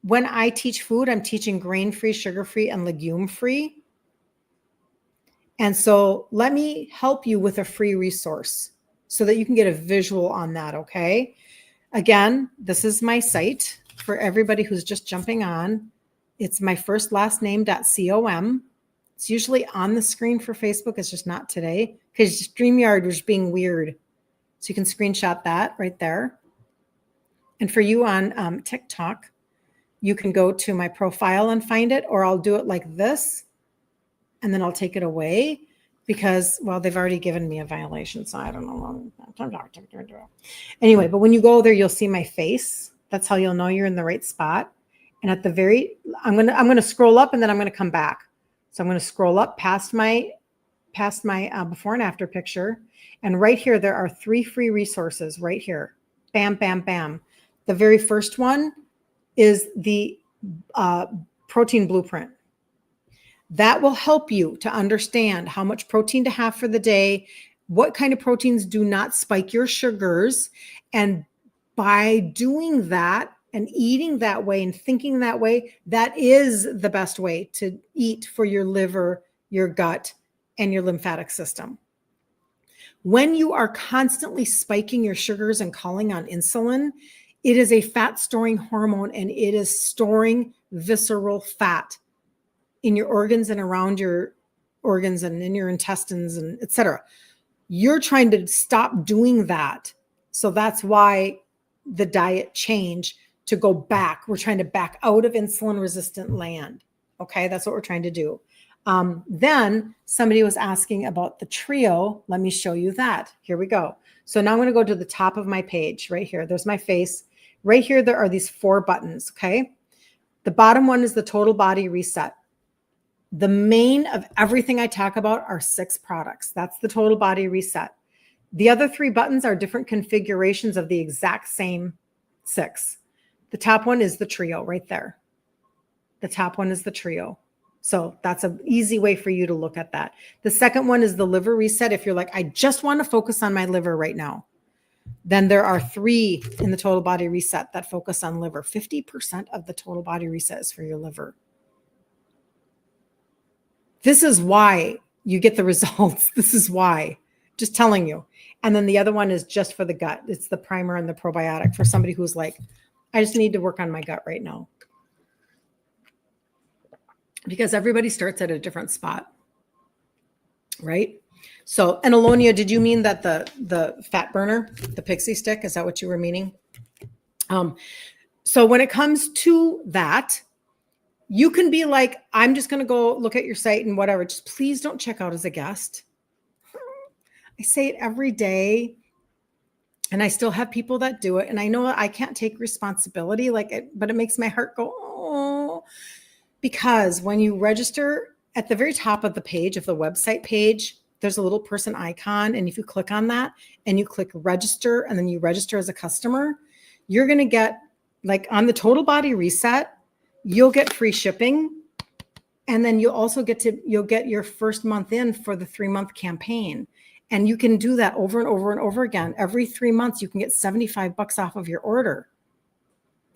when I teach food, I'm teaching grain-free, sugar-free, and legume-free. And so let me help you with a free resource so that you can get a visual on that, okay? Again, this is my site for everybody who's just jumping on. It's my first last name.com. It's usually on the screen for Facebook. It's just not today because StreamYard was being weird. So you can screenshot that right there. And for you on TikTok, you can go to my profile and find it, or I'll do it like this. And then I'll take it away because, well, they've already given me a violation. So I don't know. Anyway, but when you go there, you'll see my face. That's how you'll know you're in the right spot. And at the very, I'm going to scroll up and then I'm going to come back. So I'm going to scroll up past my before and after picture. And right here, there are 3 free resources right here. Bam, bam, bam. The very first one is the protein blueprint. That will help you to understand how much protein to have for the day, what kind of proteins do not spike your sugars. And by doing that and eating that way and thinking that way, that is the best way to eat for your liver, your gut, and your lymphatic system. When you are constantly spiking your sugars and calling on insulin, it is a fat storing hormone and it is storing visceral fat in your organs and around your organs and in your intestines and etc. You're trying to stop doing that. So that's why the diet change to go back. We're trying to back out of insulin resistant land. Okay. That's what we're trying to do. Then somebody was asking about the trio. Let me show you that. Here we go. So now I'm going to go to the top of my page right here. There's my face right here. There are these 4 buttons. Okay. The bottom one is the total body reset. The main of everything I talk about are 6 products. That's the total body reset. The other 3 buttons are different configurations of the exact same 6. The top one is the trio right there. The top one is the trio. So that's an easy way for you to look at that. The second one is the liver reset. If you're like, I just want to focus on my liver right now, then there are 3 in the total body reset that focus on liver. 50% of the total body reset is for your liver. This is why you get the results. This is why. Just telling you. And then the other one is just for the gut. It's the primer and the probiotic for somebody who's like, I just need to work on my gut right now. Because everybody starts at a different spot. right? So, and Alonia, did you mean that the fat burner, the pixie stick, is that what you were meaning? So when it comes to that, you can be like, I'm just going to go look at your site and whatever. Just please don't check out as a guest. I say it every day. And I still have people that do it. And I know I can't take responsibility, but it makes my heart go, oh, because when you register at the very top of the page, of the website page, there's a little person icon. And if you click on that and you click register and then you register as a customer, you're going to get, like, on the total body reset, you'll get free shipping. And then you'll get your first month in for the 3-month campaign. And you can do that over and over and over again. Every 3 months, you can get $75 off of your order.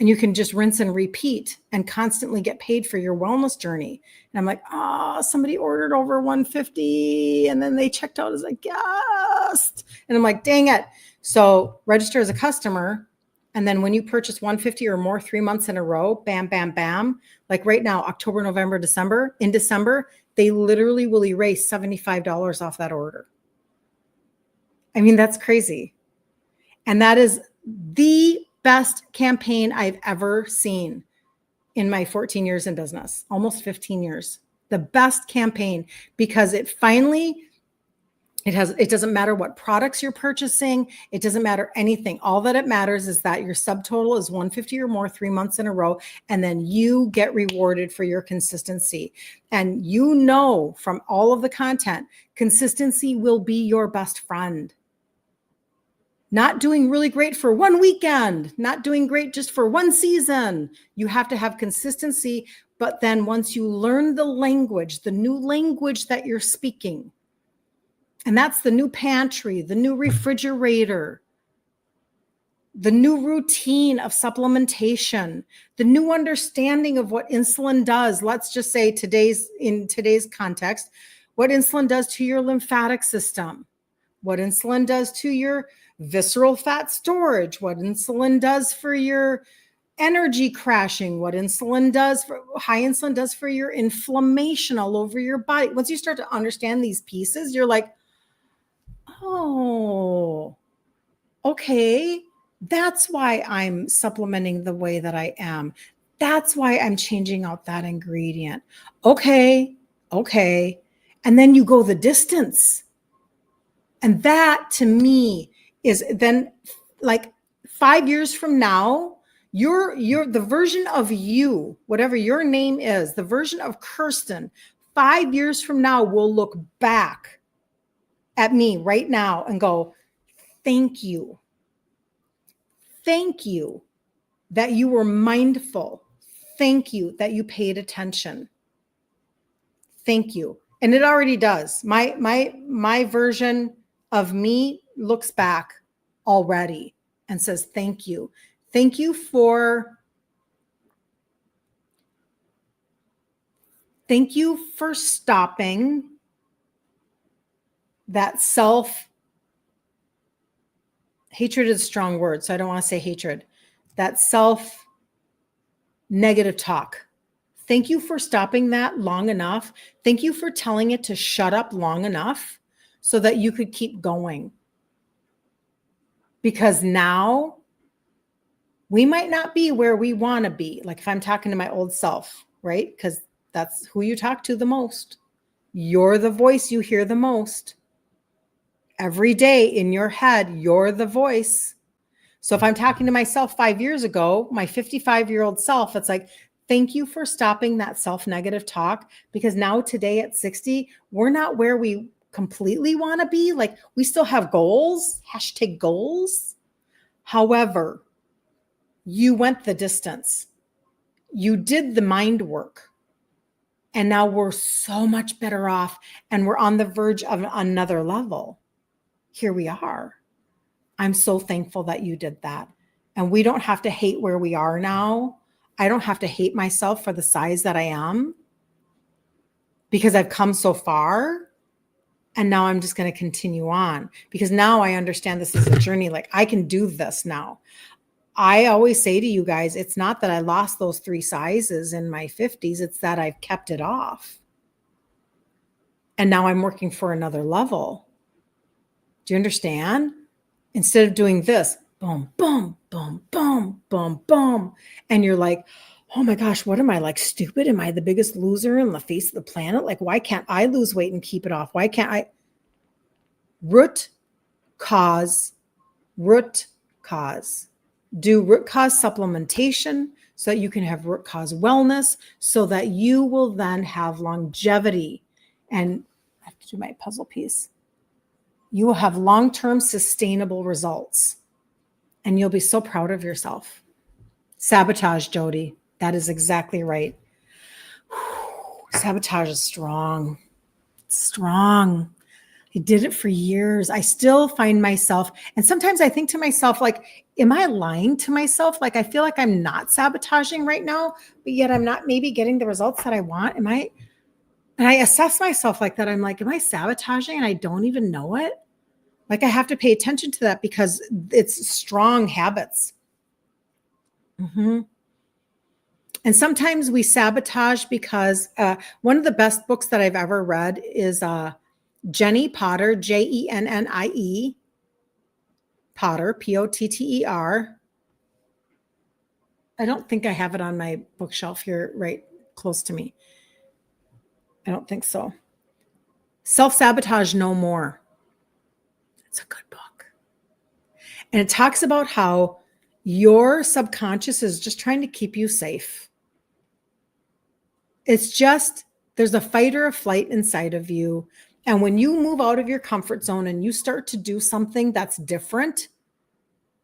And you can just rinse and repeat and constantly get paid for your wellness journey. And I'm like, somebody ordered over 150 and then they checked out as a guest. And I'm like, dang it. So register as a customer. And then when you purchase 150 or more 3 months in a row, bam, bam, bam. Like right now, October, November, December. In December, they literally will erase $75 off that order. I mean, that's crazy. And that is the best campaign I've ever seen in my 14 years in business, almost 15 years. The best campaign, because it doesn't matter what products you're purchasing. It doesn't matter anything. All that it matters is that your subtotal is 150 or more 3 months in a row. And then you get rewarded for your consistency. And you know, from all of the content, consistency will be your best friend. Not doing really great for one weekend, not doing great just for one season. You have to have consistency. But then once you learn the language, the new language that you're speaking, and that's the new pantry, the new refrigerator, the new routine of supplementation, the new understanding of what insulin does. Let's just say in today's context, what insulin does to your lymphatic system, what insulin does to your visceral fat storage, what insulin does for your energy crashing, what high insulin does for your inflammation all over your body. Once you start to understand these pieces, you're like, oh, okay, that's why I'm supplementing the way that I am. That's why I'm changing out that ingredient. Okay. And then you go the distance. And that to me is then, like, 5 years from now, you're the version of you, whatever your name is, the version of Kirsten, 5 years from now will look back at me right now and go, thank you. Thank you that you were mindful. Thank you that you paid attention. Thank you. And it already does. My version of me looks back already and says, thank you. Thank you for stopping that hatred is a strong word, so I don't want to say hatred. That negative talk. Thank you for stopping that long enough. Thank you for telling it to shut up long enough so that you could keep going. Because now we might not be where we want to be. Like if I'm talking to my old self, right? Because that's who you talk to the most. You're the voice you hear the most. Every day in your head, you're the voice. So if I'm talking to myself 5 years ago, my 55-year-old self, it's like, thank you for stopping that self-negative talk, because now today at 60, we're not where we completely want to be. Like we still have goals, #goals. However, you went the distance. You did the mind work. And now we're so much better off and we're on the verge of another level. Here we are. I'm so thankful that you did that. And we don't have to hate where we are now. I don't have to hate myself for the size that I am because I've come so far. And now I'm just going to continue on because now I understand this is a journey. Like I can do this now. I always say to you guys, it's not that I lost those 3 sizes in my 50s. It's that I've kept it off. And now I'm working for another level. Do you understand? Instead of doing this, boom, boom, boom, boom, boom, boom. And you're like, oh my gosh, what am I, like, stupid? Am I the biggest loser in the face of the planet? Like, why can't I lose weight and keep it off? Why can't I? Root cause. Do root cause supplementation so that you can have root cause wellness, so that you will then have longevity. And I have to do my puzzle piece. You will have long-term sustainable results, and you'll be so proud of yourself. Sabotage, Jody. That is exactly right. Sabotage is strong. It's strong. I did it for years. I still find myself, and sometimes I think to myself, like, am I lying to myself? Like, I feel like I'm not sabotaging right now, but yet I'm not maybe getting the results that I want. Am I? And I assess myself like that. I'm like, am I sabotaging and I don't even know it? Like, I have to pay attention to that because it's strong habits. And sometimes we sabotage because one of the best books that I've ever read is Jennie Potter, Jennie Potter, Potter. I don't think I have it on my bookshelf here right close to me. I don't think so. Self-Sabotage No More. It's a good book. And it talks about how your subconscious is just trying to keep you safe. It's just, there's a fight or a flight inside of you. And when you move out of your comfort zone and you start to do something that's different,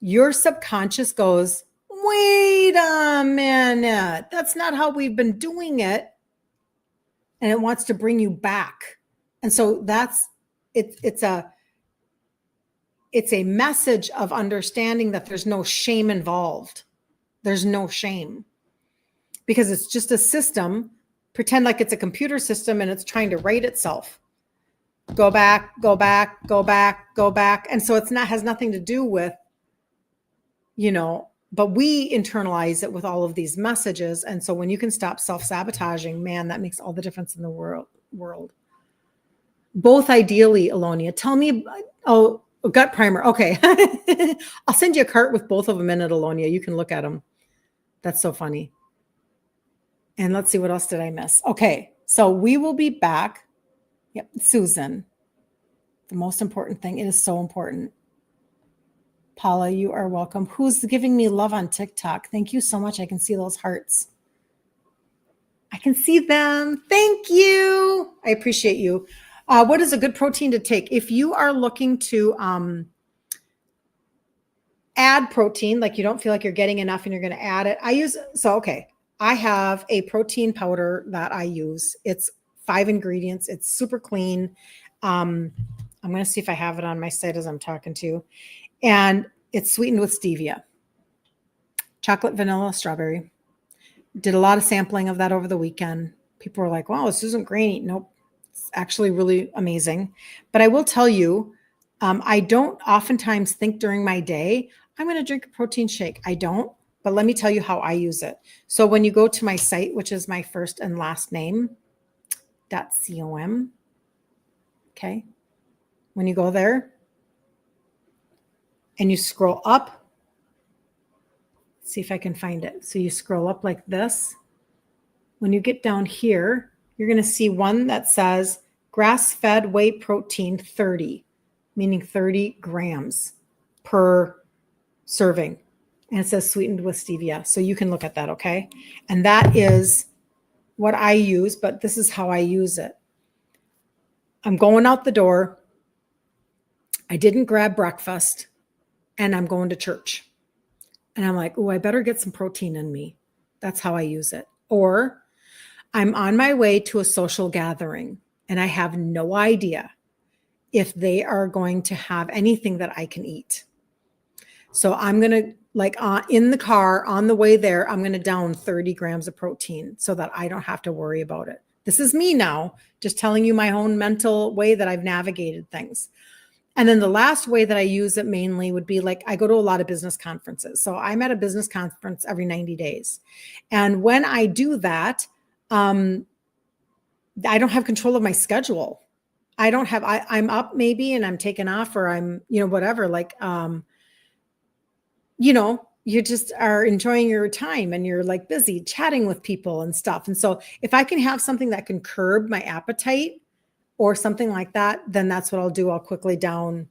your subconscious goes, wait a minute, that's not how we've been doing it. And it wants to bring you back. And so it's a message of understanding that there's no shame involved. There's no shame because it's just a system. Pretend like it's a computer system and it's trying to rate itself. Go back, go back, go back, go back. And so has nothing to do with, but we internalize it with all of these messages. And so when you can stop self-sabotaging, man, that makes all the difference in the world. Both ideally, Alonia. Tell me, gut primer. Okay. I'll send you a cart with both of them in it, Alonia. You can look at them. That's so funny. And let's see, what else did I miss? Okay. So we will be back. Yep. Susan. The most important thing. It is so important. Paula, you are welcome. Who's giving me love on TikTok? Thank you so much. I can see those hearts. I can see them. Thank you. I appreciate you. What is a good protein to take? If you are looking to add protein, like you don't feel like you're getting enough and you're going to add it. I have a protein powder that I use. It's 5 ingredients. It's super clean. I'm going to see if I have it on my site as I'm talking to you. And it's sweetened with stevia. Chocolate, vanilla, strawberry. Did a lot of sampling of that over the weekend. People were like, wow, this isn't grainy. Nope. It's actually really amazing. But I will tell you, I don't oftentimes think during my day, I'm going to drink a protein shake. I don't. But let me tell you how I use it. So when you go to my site, which is my first and last name, .com. Okay. When you go there and you scroll up, see if I can find it. So you scroll up like this. When you get down here, you're going to see one that says grass-fed whey protein 30, meaning 30 grams per serving. And it says sweetened with stevia. So you can look at that, okay? And that is what I use, but this is how I use it. I'm going out the door. I didn't grab breakfast, and I'm going to church. And I'm like, oh, I better get some protein in me. That's how I use it. Or I'm on my way to a social gathering, and I have no idea if they are going to have anything that I can eat. So I'm going to, in the car on the way there, I'm going to down 30 grams of protein so that I don't have to worry about it. This is me now, just telling you my own mental way that I've navigated things. And then the last way that I use it mainly would be I go to a lot of business conferences. So I'm at a business conference every 90 days. And when I do that, I don't have control of my schedule. I'm up maybe and I'm taken off, or I'm, whatever, like, you just are enjoying your time and you're like busy chatting with people and stuff. And so if I can have something that can curb my appetite or something like that, then that's what I'll do. I'll quickly down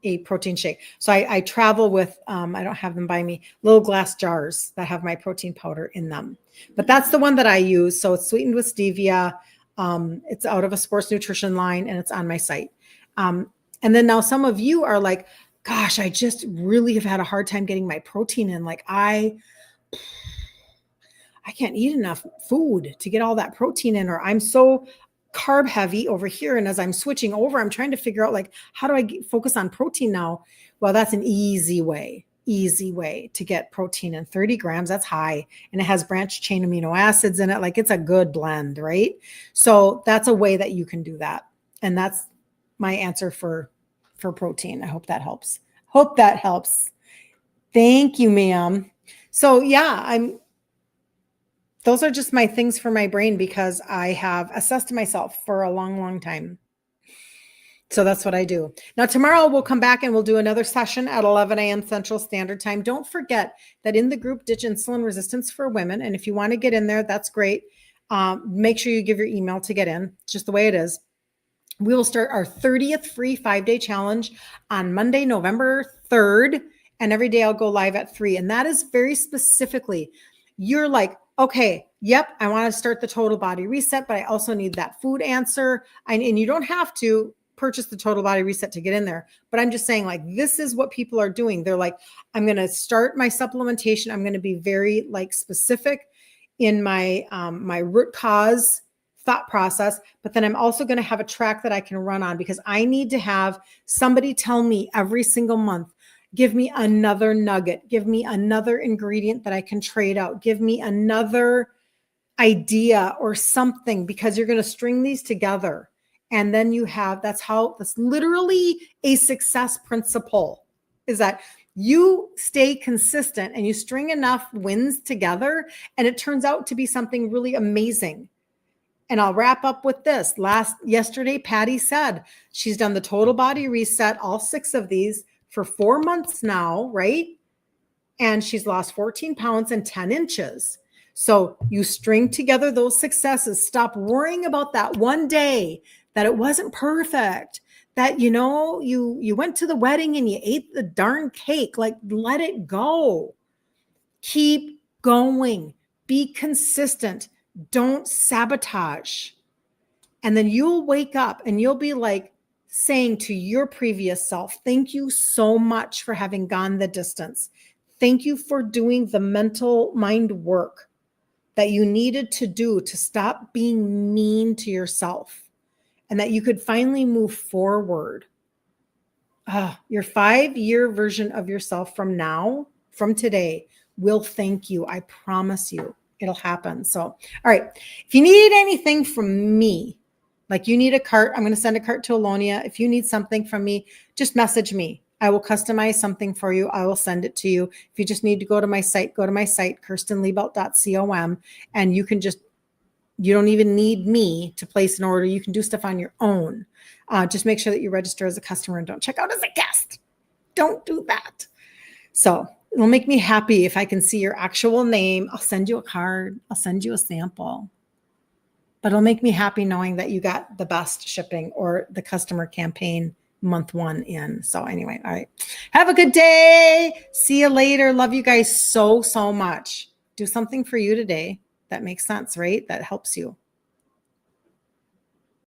a protein shake. So I travel with, I don't have them by me, little glass jars that have my protein powder in them. But that's the one that I use. So it's sweetened with stevia. It's out of a sports nutrition line and it's on my site. And then now some of you are like, gosh, I just really have had a hard time getting my protein in. Like I can't eat enough food to get all that protein in, or I'm so carb heavy over here. And as I'm switching over, I'm trying to figure out, like, how do I focus on protein now? Well, that's an easy way to get protein in. 30 grams, that's high. And it has branched chain amino acids in it. Like, it's a good blend, right? So that's a way that you can do that. And that's my answer for protein. I hope that helps. Thank you, ma'am. So yeah, those are just my things for my brain because I have assessed myself for a long, long time. So that's what I do. Now, tomorrow we'll come back and we'll do another session at 11 a.m. Central Standard Time. Don't forget that in the group Ditch Insulin Resistance for Women, and if you want to get in there, that's great. Make sure you give your email to get in. It's just the way it is. We will start our 30th free 5-day challenge on Monday, November 3rd. And every day I'll go live at 3. And that is very specifically, you're like, okay, yep, I want to start the total body reset, but I also need that food answer. And you don't have to purchase the total body reset to get in there. But I'm just saying, like, this is what people are doing. They're like, I'm going to start my supplementation. I'm going to be very like specific in my my root cause thought process, but then I'm also going to have a track that I can run on because I need to have somebody tell me every single month, give me another nugget, give me another ingredient that I can trade out, give me another idea or something, because you're going to string these together. And then that's literally a success principle, is that you stay consistent and you string enough wins together and it turns out to be something really amazing. And I'll wrap up with this. Yesterday, Patty said she's done the total body reset, all 6 of these for 4 months now, right? And she's lost 14 pounds and 10 inches. So you string together those successes. Stop worrying about that one day that it wasn't perfect, that, you went to the wedding and you ate the darn cake. Like, let it go. Keep going. Be consistent. Don't sabotage. And then you'll wake up and you'll be like saying to your previous self, thank you so much for having gone the distance. Thank you for doing the mental mind work that you needed to do to stop being mean to yourself, and that you could finally move forward. Your 5-year version of yourself from today, will thank you. I promise you. It'll happen. So, all right. If you need anything from me, like you need a cart, I'm going to send a cart to Alonia. If you need something from me, just message me. I will customize something for you. I will send it to you. If you just need to go to my site, kirstenliebelt.com, and you don't even need me to place an order. You can do stuff on your own. Just make sure that you register as a customer and don't check out as a guest. Don't do that. So it'll make me happy if I can see your actual name. I'll send you a card. I'll send you a sample. But it'll make me happy knowing that you got the best shipping or the customer campaign month 1 in. So anyway, all right. Have a good day. See you later. Love you guys so, so much. Do something for you today that makes sense, right? That helps you.